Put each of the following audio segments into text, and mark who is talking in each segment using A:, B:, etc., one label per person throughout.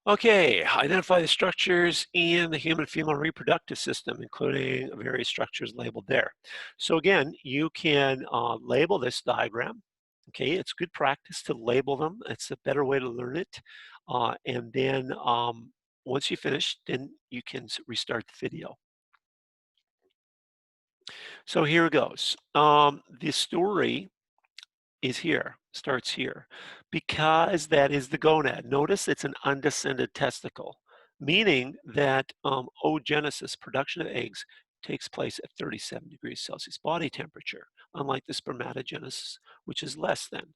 A: Okay, identify the structures in the human female reproductive system, including various structures labeled there. So again, you can label this diagram. Okay, it's good practice to label them. It's a better way to learn it. And then once you finish, then you can restart the video. So here it goes. The story is here, starts here, because that is the gonad. Notice it's an undescended testicle, meaning that oogenesis, production of eggs, takes place at 37 degrees Celsius body temperature, unlike the spermatogenesis, which is less than.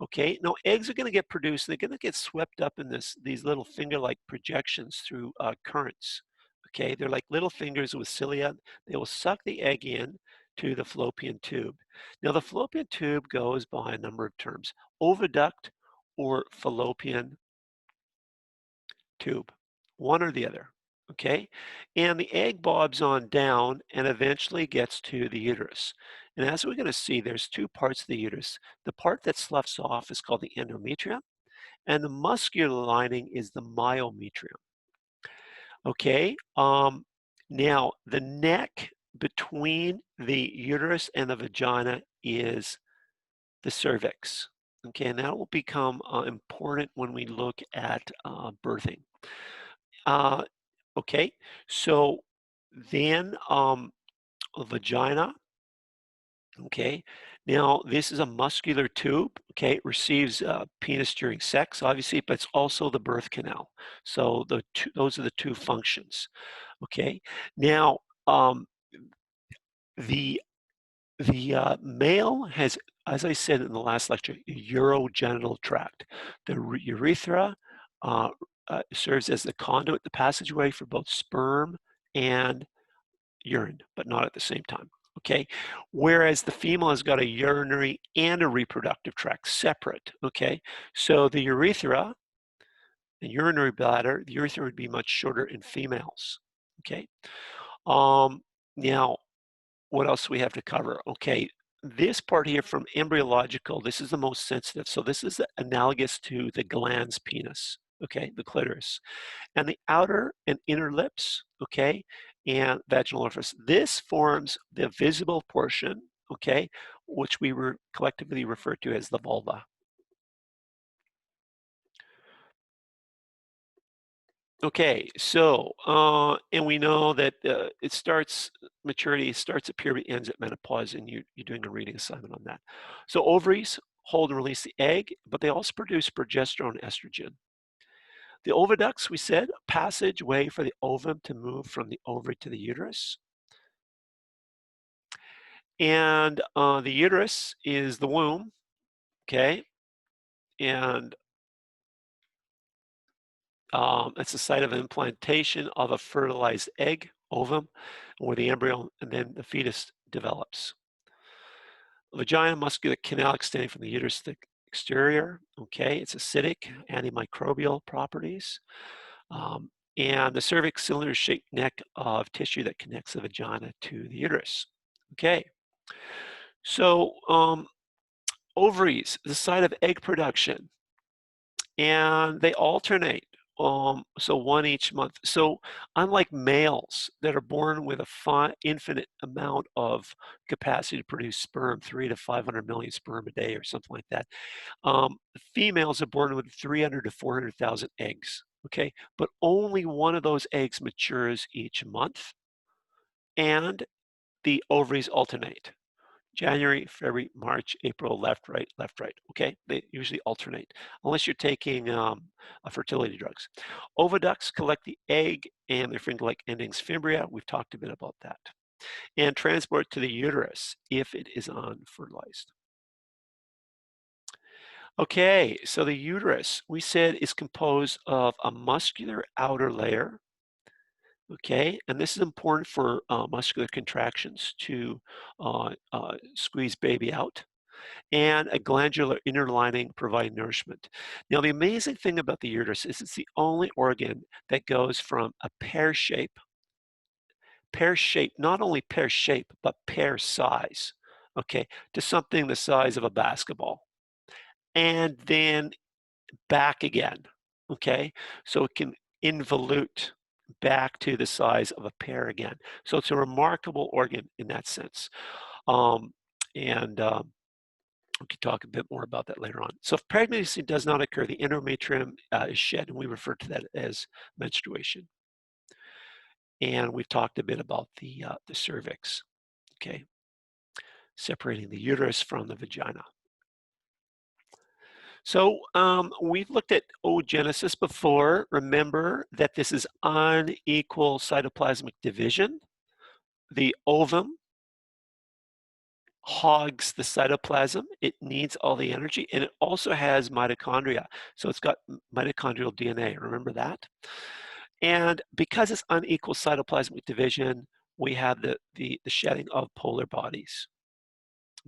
A: Okay, now eggs are going to get produced, they're going to get swept up in these little finger-like projections through currents. Okay, they're like little fingers with cilia. They will suck the egg in to the fallopian tube. Now, the fallopian tube goes by a number of terms, oviduct or fallopian tube, one or the other, okay? And the egg bobs on down and eventually gets to the uterus. And as we're going to see, there's two parts of the uterus. The part that sloughs off is called the endometrium, and the muscular lining is the myometrium, okay? Now, the neck between the uterus and the vagina is the cervix. Okay, and that will become important when we look at birthing. Uh, okay, so then a vagina. Okay, now this is a muscular tube. Okay, it receives penis during sex, obviously, but it's also the birth canal. So those are the two functions. Okay, now the male has, as I said in the last lecture, urogenital tract. The urethra uh, serves as the conduit, the passageway for both sperm and urine, but not at the same time. Okay, whereas the female has got a urinary and a reproductive tract separate. Okay, so the urethra, the urinary bladder, the urethra would be much shorter in females. Okay, now what else do we have to cover? Okay, this part here from embryological, this is the most sensitive. So this is analogous to the glans penis, okay, the clitoris. And the outer and inner lips, okay, and vaginal orifice. This forms the visible portion, okay, which we collectively refer to as the vulva. Okay, so, and we know that it starts, maturity starts at puberty, ends at menopause, and you're doing a reading assignment on that. So ovaries hold and release the egg, but they also produce progesterone and estrogen. The oviducts, we said, passageway for the ovum to move from the ovary to the uterus. And the uterus is the womb, okay? And it's the site of implantation of a fertilized egg, ovum, where the embryo and then the fetus develops. Vagina, muscular canal extending from the uterus to the exterior. Okay, it's acidic, antimicrobial properties. And the cervix, cylinder-shaped neck of tissue that connects the vagina to the uterus. Okay, so ovaries, the site of egg production, and they alternate. So one each month. So unlike males that are born with a infinite amount of capacity to produce sperm, 3 to 500 million sperm a day or something like that, females are born with 300 to 400,000 eggs. Okay, but only one of those eggs matures each month, and the ovaries alternate. January, February, March, April, left, right, left, right. Okay, they usually alternate unless you're taking fertility drugs. Oviducts collect the egg and their finger-like endings, fimbria. We've talked a bit about that. And transport to the uterus if it is unfertilized. Okay, so the uterus, we said, is composed of a muscular outer layer. Okay, and this is important for muscular contractions to squeeze baby out, and a glandular inner lining provide nourishment. Now, the amazing thing about the uterus is it's the only organ that goes from a pear shape, not only pear shape, but pear size, okay, to something the size of a basketball, and then back again. okay? So it can involute back to the size of a pear again. So it's a remarkable organ in that sense. Um, and we can talk a bit more about that later on. So if pregnancy does not occur, the endometrium is shed, and we refer to that as menstruation. And we've talked a bit about the cervix, okay, separating the uterus from the vagina. So we've looked at oogenesis before. Remember that this is unequal cytoplasmic division. The ovum hogs the cytoplasm. It needs all the energy, and it also has mitochondria. So it's got mitochondrial DNA. Remember that? And because it's unequal cytoplasmic division, we have the shedding of polar bodies,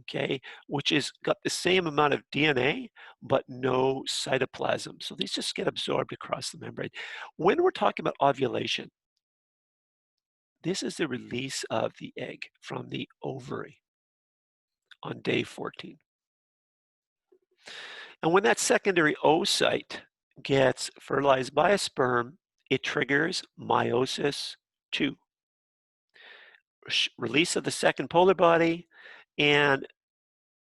A: okay, which is got the same amount of DNA, but no cytoplasm. So these just get absorbed across the membrane. When we're talking about ovulation, this is the release of the egg from the ovary on day 14. And when that secondary oocyte gets fertilized by a sperm, it triggers meiosis 2, release of the second polar body, and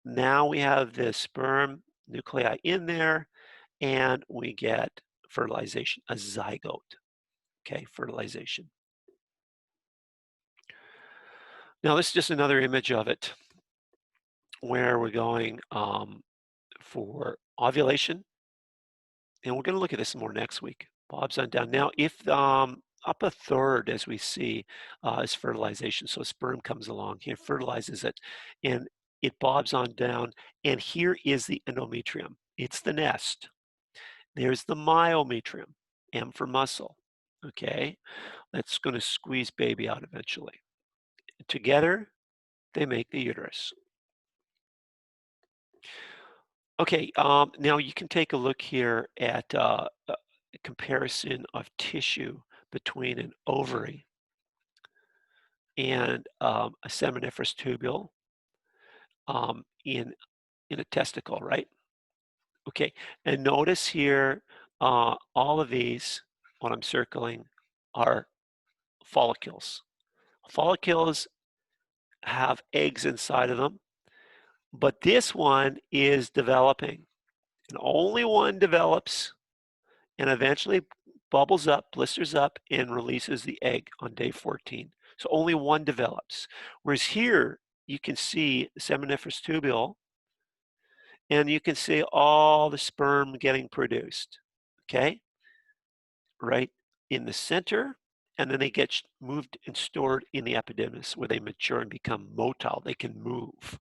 A: now we have the sperm nuclei in there, and we get fertilization, a zygote, okay, fertilization. Now this is just another image of it where we're going for ovulation, and we're going to look at this more next week. Bob's on down. Now, if up a third, as we see, is fertilization, so sperm comes along here, fertilizes it, and it bobs on down, and here is the endometrium. It's the nest. There's the myometrium, M for muscle, okay? That's going to squeeze baby out eventually. Together, they make the uterus. Okay, now you can take a look here at a comparison of tissue between an ovary and a seminiferous tubule in a testicle, right? Okay, and notice here, all of these, what I'm circling, are follicles. Follicles have eggs inside of them, but this one is developing, and only one develops and eventually bubbles up, blisters up, and releases the egg on day 14. So only one develops. Whereas here, you can see the seminiferous tubule, and you can see all the sperm getting produced, okay? Right in the center, and then they get moved and stored in the epidermis where they mature and become motile. They can move.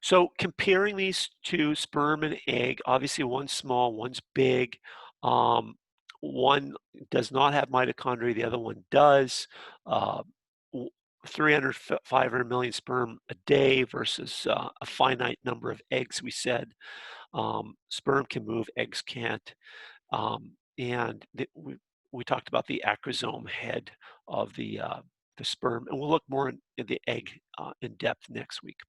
A: So comparing these two, sperm and egg, obviously one's small, one's big. One does not have mitochondria, the other one does. Uh, 300, 500 million sperm a day versus a finite number of eggs, we said. Sperm can move, eggs can't. And we talked about the acrosome head of the sperm, and we'll look more in the egg in depth next week.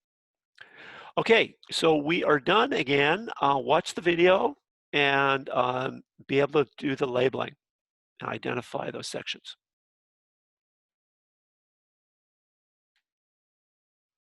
A: Okay, so we are done again. Watch the video and be able to do the labeling and identify those sections.